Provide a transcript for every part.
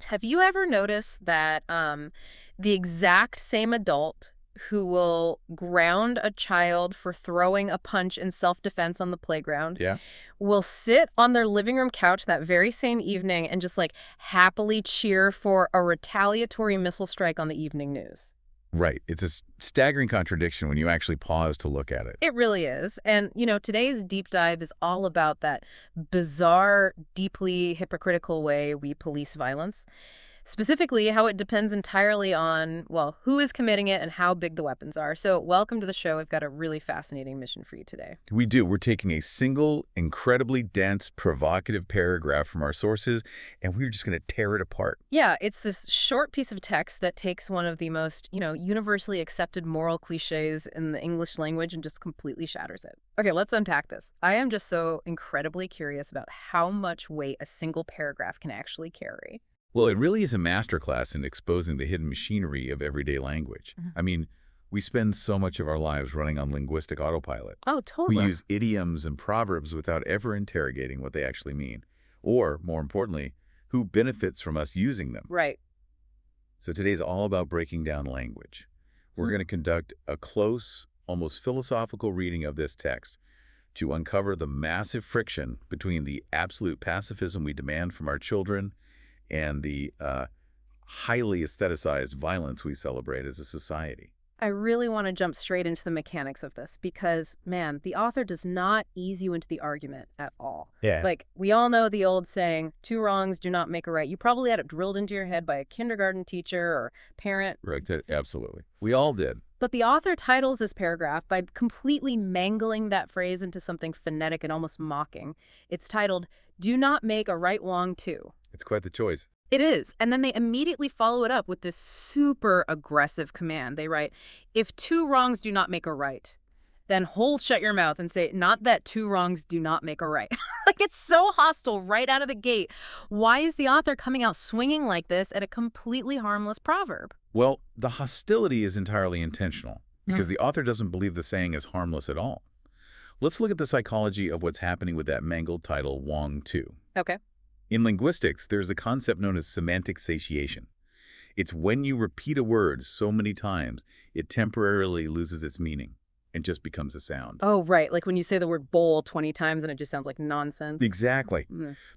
Have you ever noticed that the exact same adult who will ground a child for throwing a punch in self-defense on the playground Yeah. will sit on their living room couch that very same evening and just like happily cheer for a retaliatory missile strike on the evening news? Right. It's a staggering contradiction when you actually pause to look at it. It really is. And, today's deep dive is all about that bizarre, deeply hypocritical way we police violence. Specifically, how it depends entirely on, well, who is committing it and how big the weapons are. So welcome to the show. We've got a really fascinating mission for you today. We do. We're taking a single, incredibly dense, provocative paragraph from our sources, and we're just going to tear it apart. Yeah, it's this short piece of text that takes one of the most, universally accepted moral cliches in the English language and just completely shatters it. Okay, let's unpack this. I am just so incredibly curious about how much weight a single paragraph can actually carry. Well, it really is a masterclass in exposing the hidden machinery of everyday language. I mean, we spend so much of our lives running on linguistic autopilot. Oh, We totally. use idioms and proverbs without ever interrogating what they actually mean. Or, more importantly, who benefits from us using them. Right. So today's all about breaking down language. We're going to conduct a close, almost philosophical reading of this text to uncover the massive friction between the absolute pacifism we demand from our children and the highly aestheticized violence we celebrate as a society. I really want to jump straight into the mechanics of this because, man, the author does not ease you into the argument at all. Yeah. Like, we all know the old saying, two wrongs do not make a right. You probably had it drilled into your head by a kindergarten teacher or parent. Right, absolutely. We all did. But the author titles this paragraph by completely mangling that phrase into something phonetic and almost mocking. It's titled, "Do not make a right wrong too." It's quite the choice. It is. And then they immediately follow it up with this super aggressive command. They write, "If two wrongs do not make a right, then hold shut your mouth and say, not that two wrongs do not make a right." Like, it's so hostile right out of the gate. Why is the author coming out swinging like this at a completely harmless proverb? Well, the hostility is entirely intentional because the author doesn't believe the saying is harmless at all. Let's look at the psychology of what's happening with that mangled title, Wong 2. Okay. In linguistics, there's a concept known as semantic satiation. It's when you repeat a word so many times, it temporarily loses its meaning and just becomes a sound. Oh, right. Like when you say the word bowl 20 times and it just sounds like nonsense. Exactly.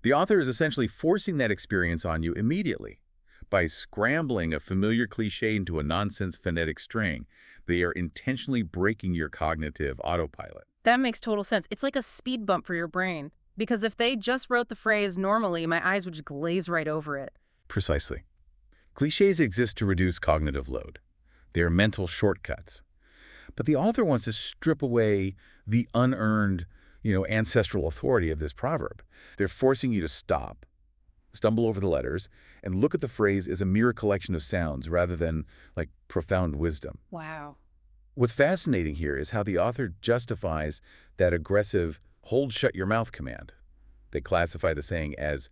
The author is essentially forcing that experience on you immediately. By scrambling a familiar cliche into a nonsense phonetic string, they are intentionally breaking your cognitive autopilot. That makes total sense. It's like a speed bump for your brain. Because if they just wrote the phrase normally, my eyes would just glaze right over it. Precisely. Cliches exist to reduce cognitive load. They are mental shortcuts. But the author wants to strip away the unearned, ancestral authority of this proverb. They're forcing you to stop, stumble over the letters, and look at the phrase as a mere collection of sounds rather than, like, profound wisdom. Wow. What's fascinating here is how the author justifies that aggressive hold shut your mouth command. They classify the saying as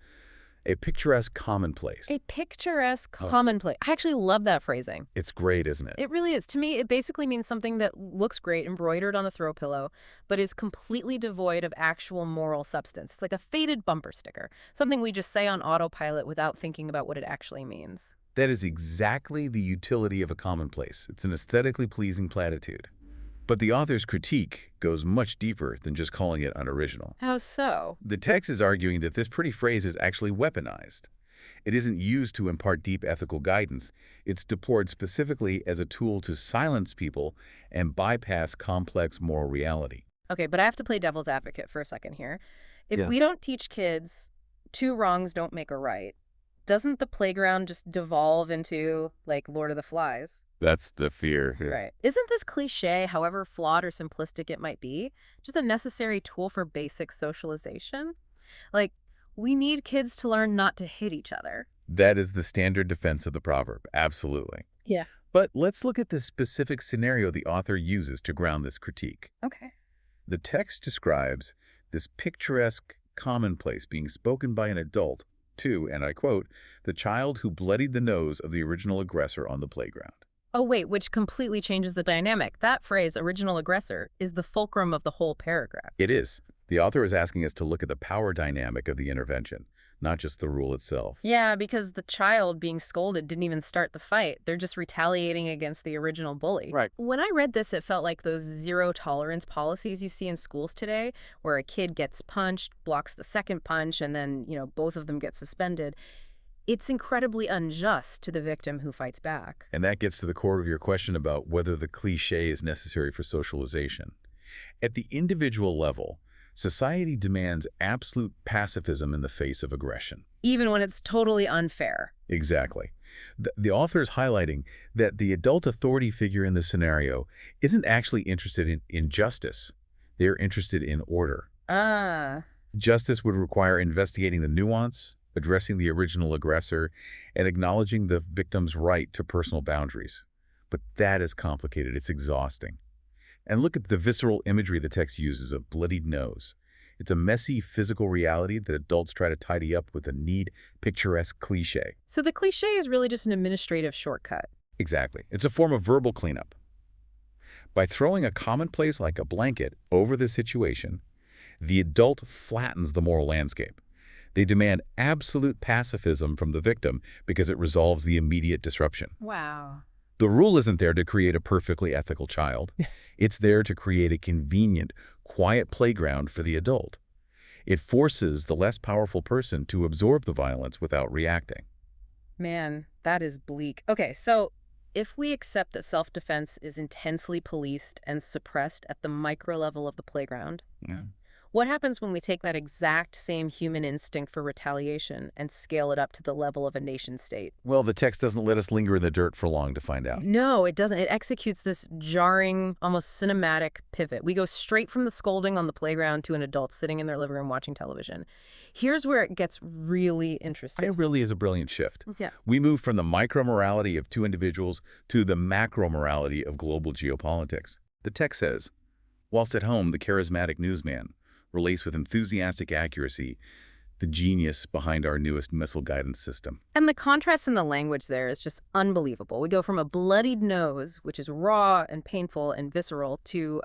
a picturesque commonplace. A picturesque commonplace. I actually love that phrasing. It's great, isn't it? It really is. To me, it basically means something that looks great embroidered on a throw pillow, but is completely devoid of actual moral substance. It's like a faded bumper sticker, something we just say on autopilot without thinking about what it actually means. That is exactly the utility of a commonplace. It's an aesthetically pleasing platitude. But the author's critique goes much deeper than just calling it unoriginal. How so? The text is arguing that this pretty phrase is actually weaponized. It isn't used to impart deep ethical guidance. It's deployed specifically as a tool to silence people and bypass complex moral reality. Okay, but I have to play devil's advocate for a second here. If Yeah. we don't teach kids two wrongs don't make a right, doesn't the playground just devolve into, like, Lord of the Flies? That's the fear. Right. Isn't this cliche, however flawed or simplistic it might be, just a necessary tool for basic socialization? Like, we need kids to learn not to hit each other. That is the standard defense of the proverb. Absolutely. Yeah. But let's look at the specific scenario the author uses to ground this critique. Okay. The text describes this picturesque commonplace being spoken by an adult to, and I quote, the child who bloodied the nose of the original aggressor on the playground. Oh, wait, which completely changes the dynamic. That phrase, original aggressor, is the fulcrum of the whole paragraph. It is. The author is asking us to look at the power dynamic of the intervention, not just the rule itself. Yeah, because the child being scolded didn't even start the fight. They're just retaliating against the original bully. Right. When I read this, it felt like those zero-tolerance policies you see in schools today, where a kid gets punched, blocks the second punch, and then, both of them get suspended. It's incredibly unjust to the victim who fights back. And that gets to the core of your question about whether the cliché is necessary for socialization. At the individual level, society demands absolute pacifism in the face of aggression. Even when it's totally unfair. Exactly. The author is highlighting that the adult authority figure in this scenario isn't actually interested in justice. They're interested in order. Ah. Justice would require investigating the nuance, addressing the original aggressor, and acknowledging the victim's right to personal boundaries. But that is complicated. It's exhausting. And look at the visceral imagery the text uses of bloodied nose. It's a messy physical reality that adults try to tidy up with a neat, picturesque cliché. So the cliché is really just an administrative shortcut. Exactly. It's a form of verbal cleanup. By throwing a commonplace like a blanket over the situation, the adult flattens the moral landscape. They demand absolute pacifism from the victim because it resolves the immediate disruption. Wow. The rule isn't there to create a perfectly ethical child. It's there to create a convenient, quiet playground for the adult. It forces the less powerful person to absorb the violence without reacting. Man, that is bleak. Okay, so if we accept that self-defense is intensely policed and suppressed at the micro level of the playground, Yeah. what happens when we take that exact same human instinct for retaliation and scale it up to the level of a nation-state? Well, the text doesn't let us linger in the dirt for long to find out. No, it doesn't. It executes this jarring, almost cinematic pivot. We go straight from the scolding on the playground to an adult sitting in their living room watching television. Here's where it gets really interesting. It really is a brilliant shift. Yeah. We move from the micro-morality of two individuals to the macro-morality of global geopolitics. The text says, whilst at home, the charismatic newsman relates with enthusiastic accuracy the genius behind our newest missile guidance system. And the contrast in the language there is just unbelievable. We go from a bloodied nose, which is raw and painful and visceral, to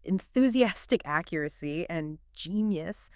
enthusiastic accuracy and genius.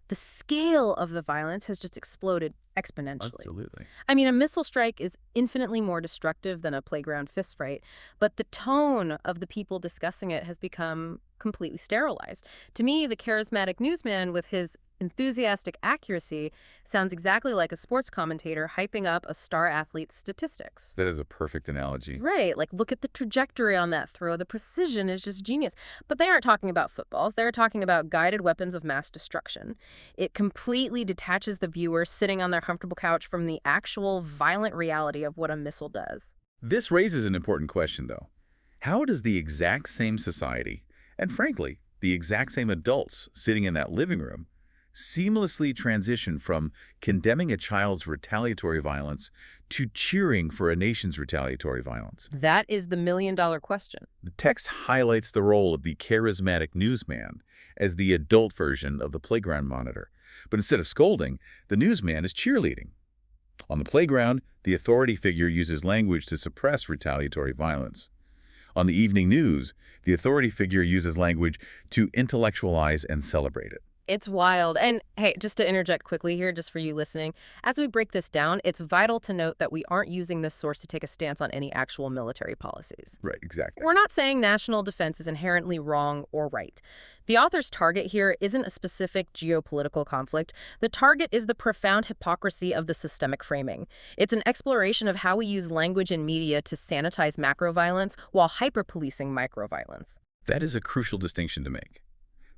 The scale of the violence has just exploded exponentially. Absolutely. I mean, a missile strike is infinitely more destructive than a playground fistfight, but the tone of the people discussing it has become completely sterilized. To me, the charismatic newsman with his enthusiastic accuracy sounds exactly like a sports commentator hyping up a star athlete's statistics. That is a perfect analogy. Right, like look at the trajectory on that throw. The precision is just genius. But they aren't talking about footballs. They're talking about guided weapons of mass destruction. It completely detaches the viewer sitting on their comfortable couch from the actual violent reality of what a missile does. This raises an important question, though. How does the exact same society, and frankly, the exact same adults sitting in that living room, seamlessly transition from condemning a child's retaliatory violence to cheering for a nation's retaliatory violence? That is the million-dollar question. The text highlights the role of the charismatic newsman as the adult version of the playground monitor. But instead of scolding, the newsman is cheerleading. On the playground, the authority figure uses language to suppress retaliatory violence. On the evening news, the authority figure uses language to intellectualize and celebrate it. It's wild. And hey, just to interject quickly here, just for you listening, as we break this down, it's vital to note that we aren't using this source to take a stance on any actual military policies. Right, exactly. We're not saying national defense is inherently wrong or right. The author's target here isn't a specific geopolitical conflict. The target is the profound hypocrisy of the systemic framing. It's an exploration of how we use language and media to sanitize macro-violence while hyper-policing micro-violence. That is a crucial distinction to make.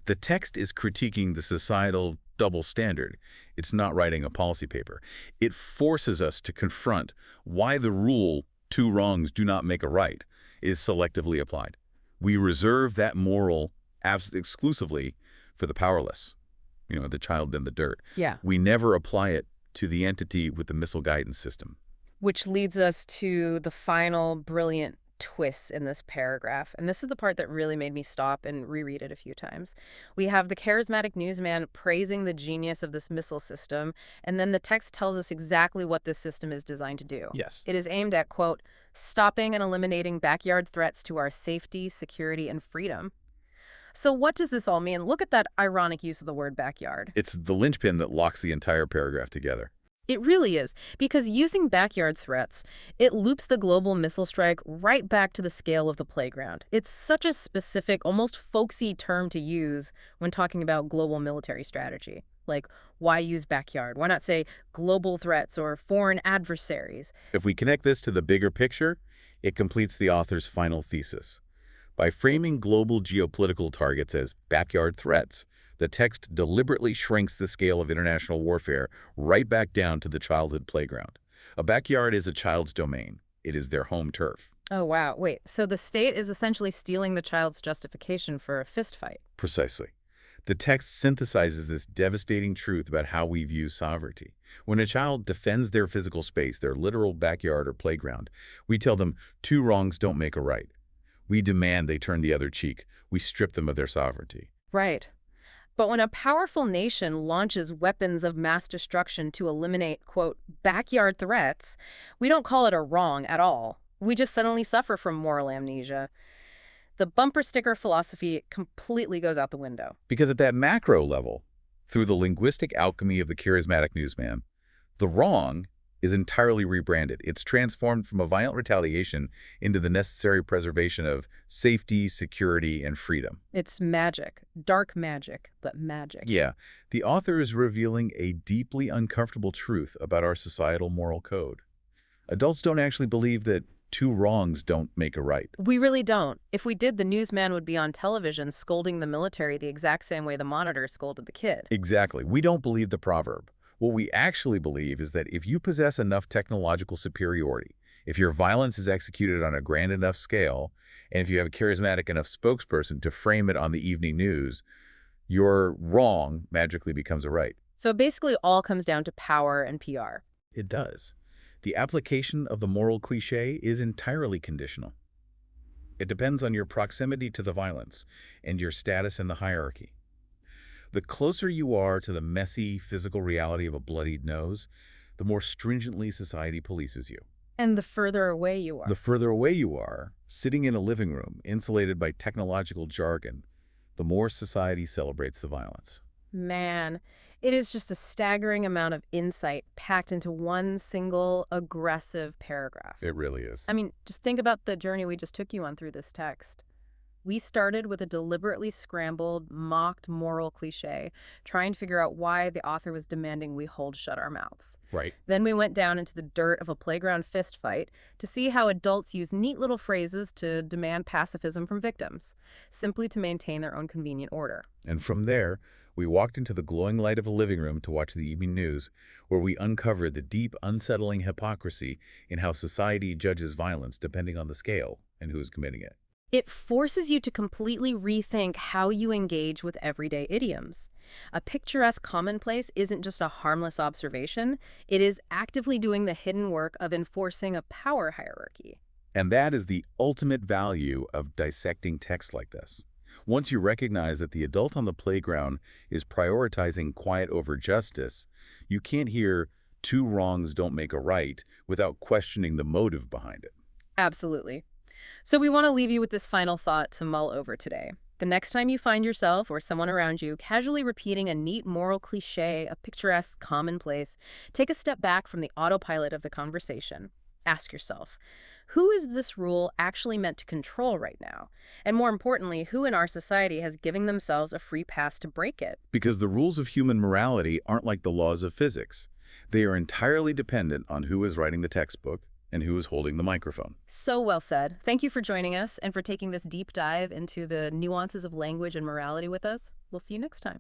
The text is critiquing the societal double standard. It's not writing a policy paper. It forces us to confront why the rule, two wrongs do not make a right, is selectively applied. We reserve that moral exclusively for the powerless, the child in the dirt. Yeah. We never apply it to the entity with the missile guidance system. Which leads us to the final brilliant twists in this paragraph. And this is the part that really made me stop and reread it a few times. We have the charismatic newsman praising the genius of this missile system, and then the text tells us exactly what this system is designed to do. Yes. It is aimed at, quote, stopping and eliminating backyard threats to our safety, security, and freedom. So what does this all mean? Look at that ironic use of the word backyard. It's the linchpin that locks the entire paragraph together. It really is, because using backyard threats, it loops the global missile strike right back to the scale of the playground. It's such a specific, almost folksy term to use when talking about global military strategy. Like, why use backyard? Why not say global threats or foreign adversaries? If we connect this to the bigger picture, it completes the author's final thesis. By framing global geopolitical targets as backyard threats, the text deliberately shrinks the scale of international warfare right back down to the childhood playground. A backyard is a child's domain. It is their home turf. Oh, wow. Wait, so the state is essentially stealing the child's justification for a fistfight. Precisely. The text synthesizes this devastating truth about how we view sovereignty. When a child defends their physical space, their literal backyard or playground, we tell them two wrongs don't make a right. We demand they turn the other cheek. We strip them of their sovereignty. Right. But when a powerful nation launches weapons of mass destruction to eliminate, quote, backyard threats, we don't call it a wrong at all. We just suddenly suffer from moral amnesia. The bumper sticker philosophy completely goes out the window. Because at that macro level, through the linguistic alchemy of the charismatic newsman, the wrong is entirely rebranded. It's transformed from a violent retaliation into the necessary preservation of safety, security, and freedom. It's magic. Dark magic, but magic. Yeah, the author is revealing a deeply uncomfortable truth about our societal moral code. Adults don't actually believe that two wrongs don't make a right. We really don't. If we did, the newsman would be on television scolding the military the exact same way the monitor scolded the kid. Exactly. We don't believe the proverb. What we actually believe is that if you possess enough technological superiority, if your violence is executed on a grand enough scale, and if you have a charismatic enough spokesperson to frame it on the evening news, your wrong magically becomes a right. So it basically all comes down to power and PR. It does. The application of the moral cliché is entirely conditional. It depends on your proximity to the violence and your status in the hierarchy. The closer you are to the messy physical reality of a bloodied nose, the more stringently society polices you. And the further away you are. The further away you are, sitting in a living room insulated by technological jargon, the more society celebrates the violence. Man, it is just a staggering amount of insight packed into one single aggressive paragraph. It really is. I mean, just think about the journey we just took you on through this text. We started with a deliberately scrambled, mocked moral cliche, trying to figure out why the author was demanding we hold shut our mouths. Right. Then we went down into the dirt of a playground fistfight to see how adults use neat little phrases to demand pacifism from victims, simply to maintain their own convenient order. And from there, we walked into the glowing light of a living room to watch the evening news, where we uncovered the deep, unsettling hypocrisy in how society judges violence depending on the scale and who is committing it. It forces you to completely rethink how you engage with everyday idioms. A picturesque commonplace isn't just a harmless observation, it is actively doing the hidden work of enforcing a power hierarchy. And that is the ultimate value of dissecting text like this. Once you recognize that the adult on the playground is prioritizing quiet over justice, you can't hear two wrongs don't make a right without questioning the motive behind it. Absolutely. So we want to leave you with this final thought to mull over today. The next time you find yourself or someone around you casually repeating a neat moral cliche, a picturesque commonplace, take a step back from the autopilot of the conversation. Ask yourself, who is this rule actually meant to control right now? And more importantly, who in our society has given themselves a free pass to break it? Because the rules of human morality aren't like the laws of physics. They are entirely dependent on who is writing the textbook and who is holding the microphone. So well said. Thank you for joining us and for taking this deep dive into the nuances of language and morality with us. We'll see you next time.